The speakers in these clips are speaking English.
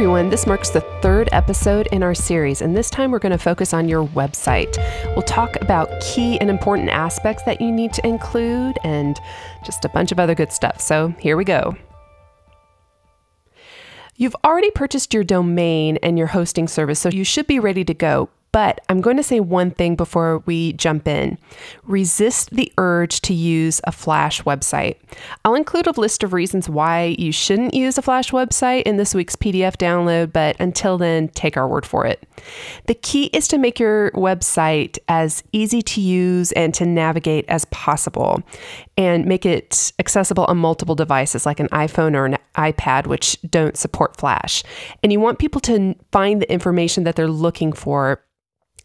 everyone. This marks the third episode in our series, and this time we're going to focus on your website. We'll talk about key and important aspects that you need to include and just a bunch of other good stuff. So here we go. You've already purchased your domain and your hosting service, so you should be ready to go. But I'm going to say one thing before we jump in. Resist the urge to use a Flash website. I'll include a list of reasons why you shouldn't use a Flash website in this week's PDF download, but until then, take our word for it. The key is to make your website as easy to use and to navigate as possible, and make it accessible on multiple devices like an iPhone or an iPad, which don't support Flash. And you want people to find the information that they're looking for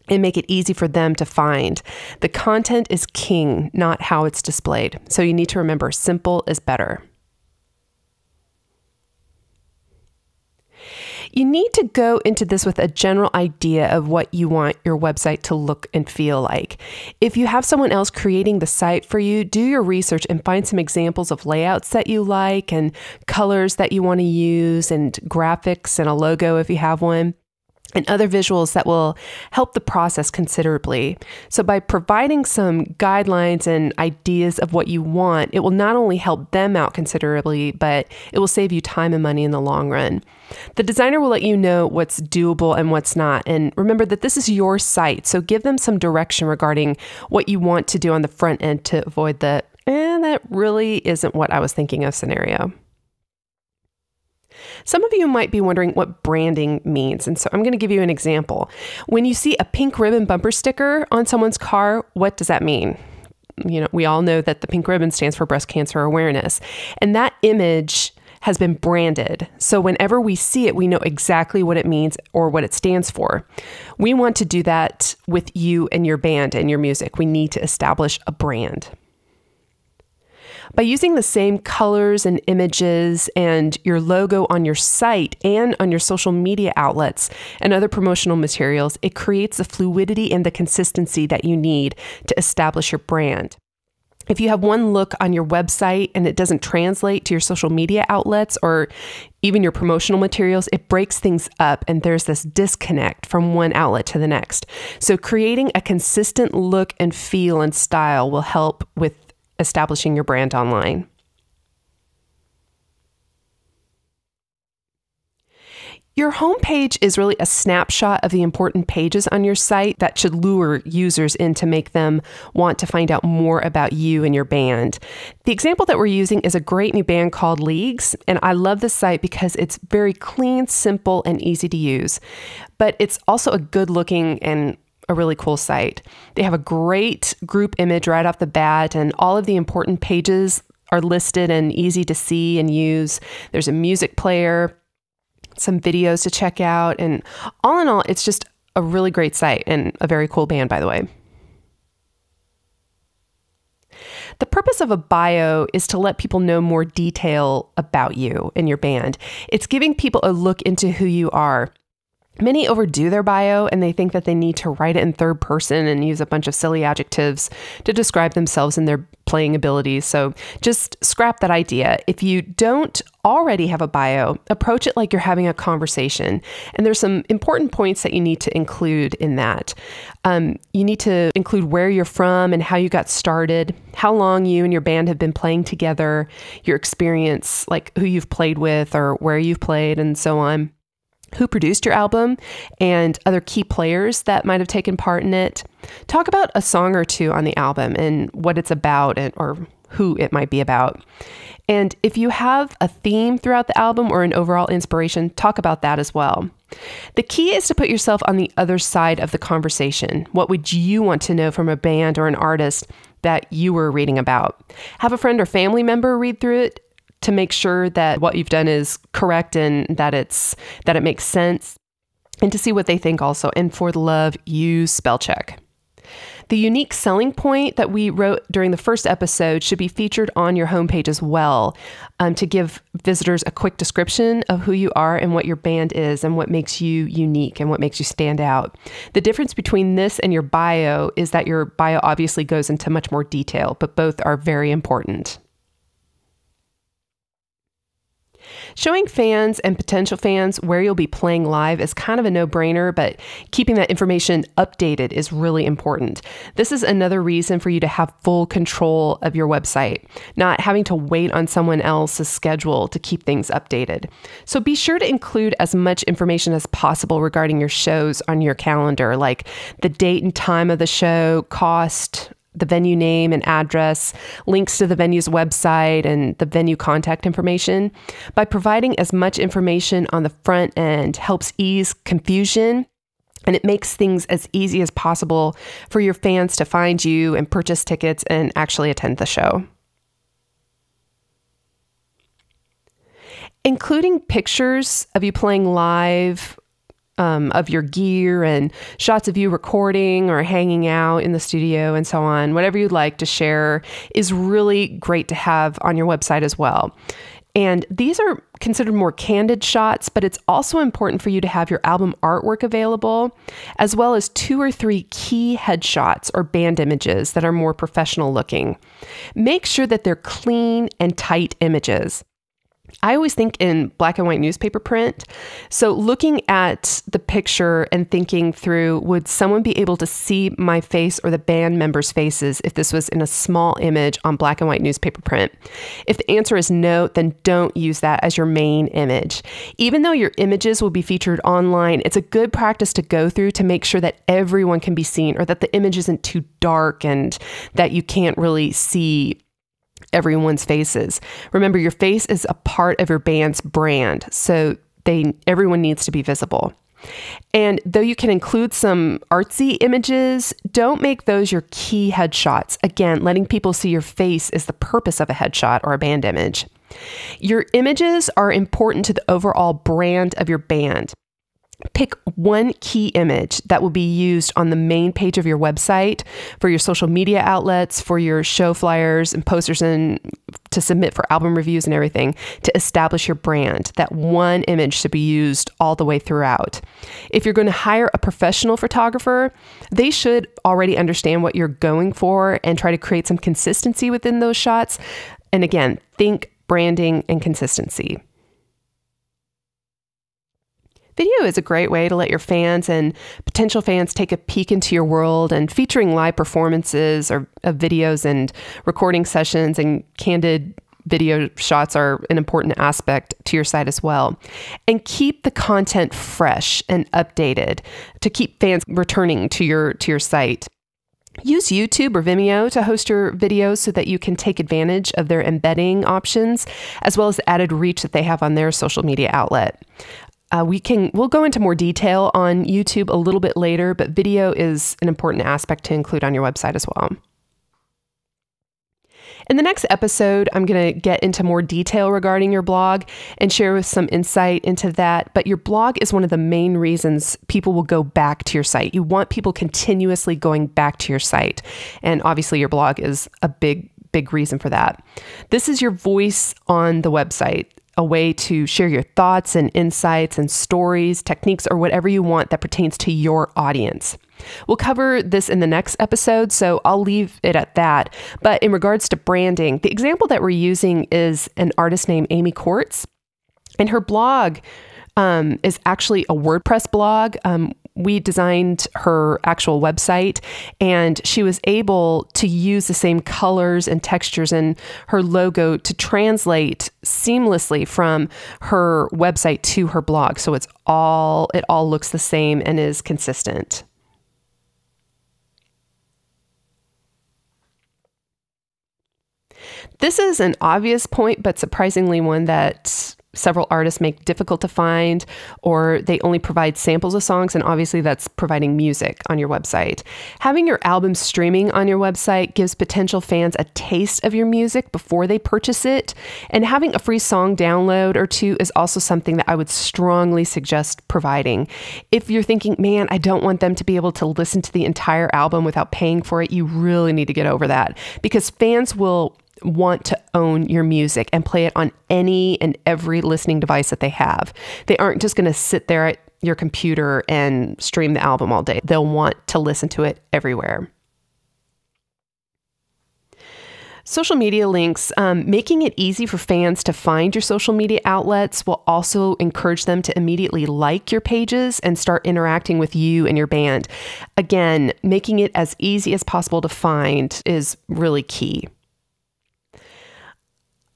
and make it easy for them to find. The content is king, not how it's displayed. So you need to remember, simple is better. You need to go into this with a general idea of what you want your website to look and feel like. If you have someone else creating the site for you, do your research and find some examples of layouts that you like and colors that you want to use and graphics and a logo if you have one, and other visuals that will help the process considerably. So by providing some guidelines and ideas of what you want, it will not only help them out considerably, but it will save you time and money in the long run. The designer will let you know what's doable and what's not. And remember that this is your site, so give them some direction regarding what you want to do on the front end to avoid the, that really isn't what I was thinking of scenario. Some of you might be wondering what branding means, and so I'm going to give you an example. When you see a pink ribbon bumper sticker on someone's car, what does that mean? You know, we all know that the pink ribbon stands for breast cancer awareness, and that image has been branded. So whenever we see it, we know exactly what it means or what it stands for. We want to do that with you and your band and your music. We need to establish a brand. By using the same colors and images and your logo on your site and on your social media outlets and other promotional materials, it creates the fluidity and the consistency that you need to establish your brand. If you have one look on your website and it doesn't translate to your social media outlets or even your promotional materials, it breaks things up and there's this disconnect from one outlet to the next. So creating a consistent look and feel and style will help with establishing your brand online. Your homepage is really a snapshot of the important pages on your site that should lure users in to make them want to find out more about you and your band. The example that we're using is a great new band called Leagues, and I love this site because it's very clean, simple, and easy to use. But it's also a good looking and a really cool site. They have a great group image right off the bat, and all of the important pages are listed and easy to see and use. There's a music player, some videos to check out, and all in all, it's just a really great site and a very cool band, by the way. The purpose of a bio is to let people know more detail about you and your band. It's giving people a look into who you are. Many overdo their bio and they think that they need to write it in third person and use a bunch of silly adjectives to describe themselves and their playing abilities. So just scrap that idea. If you don't already have a bio, approach it like you're having a conversation. And there's some important points that you need to include in that. You need to include where you're from and how you got started, how long you and your band have been playing together, your experience, like who you've played with or where you've played and so on, who produced your album, and other key players that might have taken part in it. Talk about a song or two on the album and what it's about or who it might be about. And if you have a theme throughout the album or an overall inspiration, talk about that as well. The key is to put yourself on the other side of the conversation. What would you want to know from a band or an artist that you were reading about? Have a friend or family member read through it to make sure that what you've done is correct and that it makes sense, and to see what they think also. And for the love, use spell check. The unique selling point that we wrote during the first episode should be featured on your homepage as well, to give visitors a quick description of who you are and what your band is and what makes you unique and what makes you stand out. The difference between this and your bio is that your bio obviously goes into much more detail, but both are very important. Showing fans and potential fans where you'll be playing live is kind of a no-brainer, but keeping that information updated is really important. This is another reason for you to have full control of your website, not having to wait on someone else's schedule to keep things updated. So be sure to include as much information as possible regarding your shows on your calendar, like the date and time of the show, cost, the venue name and address, links to the venue's website, and the venue contact information. By providing as much information on the front end helps ease confusion, and it makes things as easy as possible for your fans to find you and purchase tickets and actually attend the show. Including pictures of you playing live, of your gear and shots of you recording or hanging out in the studio and so on, whatever you'd like to share is really great to have on your website as well. And these are considered more candid shots, but it's also important for you to have your album artwork available, as well as 2 or 3 key headshots or band images that are more professional looking. Make sure that they're clean and tight images. I always think in black and white newspaper print. So looking at the picture and thinking through, would someone be able to see my face or the band members' faces if this was in a small image on black and white newspaper print? If the answer is no, then don't use that as your main image. Even though your images will be featured online, it's a good practice to go through to make sure that everyone can be seen, or that the image isn't too dark and that you can't really see everyone's faces. Remember, your face is a part of your band's brand, so everyone needs to be visible. And though you can include some artsy images, don't make those your key headshots. Again, letting people see your face is the purpose of a headshot or a band image. Your images are important to the overall brand of your band. Pick one key image that will be used on the main page of your website, for your social media outlets, for your show flyers and posters, and to submit for album reviews and everything, to establish your brand. That one image should be used all the way throughout. If you're going to hire a professional photographer, they should already understand what you're going for and try to create some consistency within those shots. And again, think branding and consistency. Video is a great way to let your fans and potential fans take a peek into your world, and featuring live performances or of videos and recording sessions and candid video shots are an important aspect to your site as well. And keep the content fresh and updated to keep fans returning to your site. Use YouTube or Vimeo to host your videos so that you can take advantage of their embedding options, as well as the added reach that they have on their social media outlet. We'll go into more detail on YouTube a little bit later, but video is an important aspect to include on your website as well. In the next episode, I'm going to get into more detail regarding your blog and share some insight into that. But your blog is one of the main reasons people will go back to your site. You want people continuously going back to your site. And obviously your blog is a big reason for that. This is your voice on the website, a way to share your thoughts and insights and stories, techniques, or whatever you want that pertains to your audience. We'll cover this in the next episode, so I'll leave it at that. But in regards to branding, the example that we're using is an artist named Amy Quartz, and her blog is actually a WordPress blog. We designed her actual website, and she was able to use the same colors and textures in her logo to translate seamlessly from her website to her blog. So it all looks the same and is consistent. This is an obvious point, but surprisingly one that several artists make difficult to find, or they only provide samples of songs, and obviously that's providing music on your website. Having your album streaming on your website gives potential fans a taste of your music before they purchase it, and having a free song download or two is also something that I would strongly suggest providing. If you're thinking, man, I don't want them to be able to listen to the entire album without paying for it, you really need to get over that, because fans will want to own your music and play it on any and every listening device that they have. They aren't just going to sit there at your computer and stream the album all day. They'll want to listen to it everywhere. Social media links, making it easy for fans to find your social media outlets will also encourage them to immediately like your pages and start interacting with you and your band. Again, making it as easy as possible to find is really key.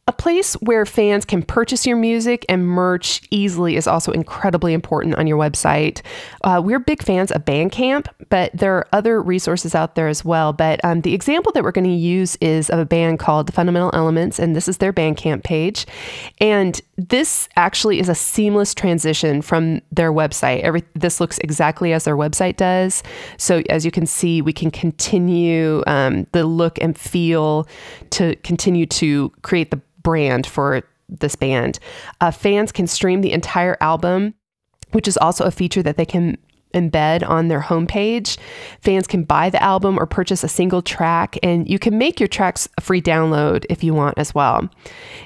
A place where fans can purchase your music and merch easily is also incredibly important on your website. We're big fans of Bandcamp, but there are other resources out there as well. But the example that we're going to use is of a band called The Fundamental Elements, and this is their Bandcamp page. And this actually is a seamless transition from their website. This looks exactly as their website does. So as you can see, we can continue the look and feel to continue to create the brand for this band. Fans can stream the entire album, which is also a feature that they can embed on their homepage. Fans can buy the album or purchase a single track, and you can make your tracks a free download if you want as well.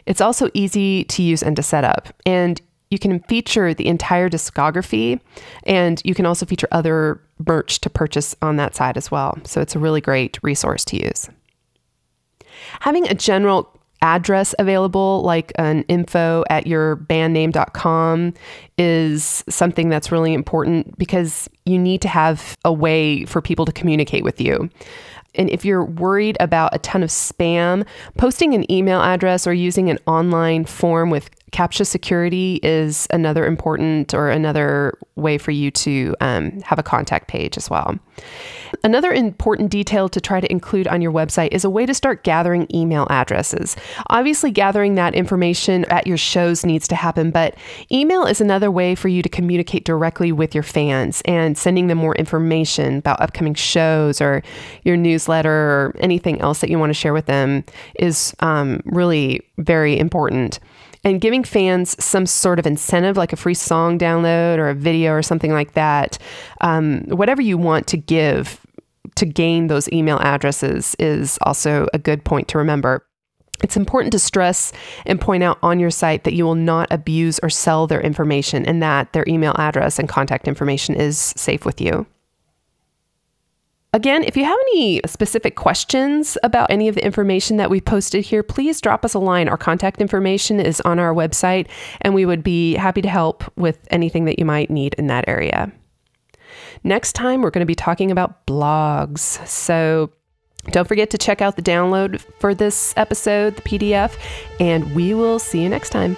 It's also easy to use and to set up, and you can feature the entire discography, and you can also feature other merch to purchase on that side as well. So it's a really great resource to use. Having a general address available, like an info@yourbandname.com, is something that's really important because you need to have a way for people to communicate with you. And if you're worried about a ton of spam, posting an email address or using an online form with CAPTCHA security is another way for you to have a contact page as well. Another important detail to try to include on your website is a way to start gathering email addresses. Obviously, gathering that information at your shows needs to happen, but email is another way for you to communicate directly with your fans and sending them more information about upcoming shows or your newsletter or anything else that you want to share with them is really very important. And giving fans some sort of incentive, like a free song download or a video or something like that, whatever you want to give to gain those email addresses is also a good point to remember. It's important to stress and point out on your site that you will not abuse or sell their information and that their email address and contact information is safe with you. Again, if you have any specific questions about any of the information that we posted here, please drop us a line. Our contact information is on our website, and we would be happy to help with anything that you might need in that area. Next time, we're going to be talking about blogs. So don't forget to check out the download for this episode, the PDF, and we will see you next time.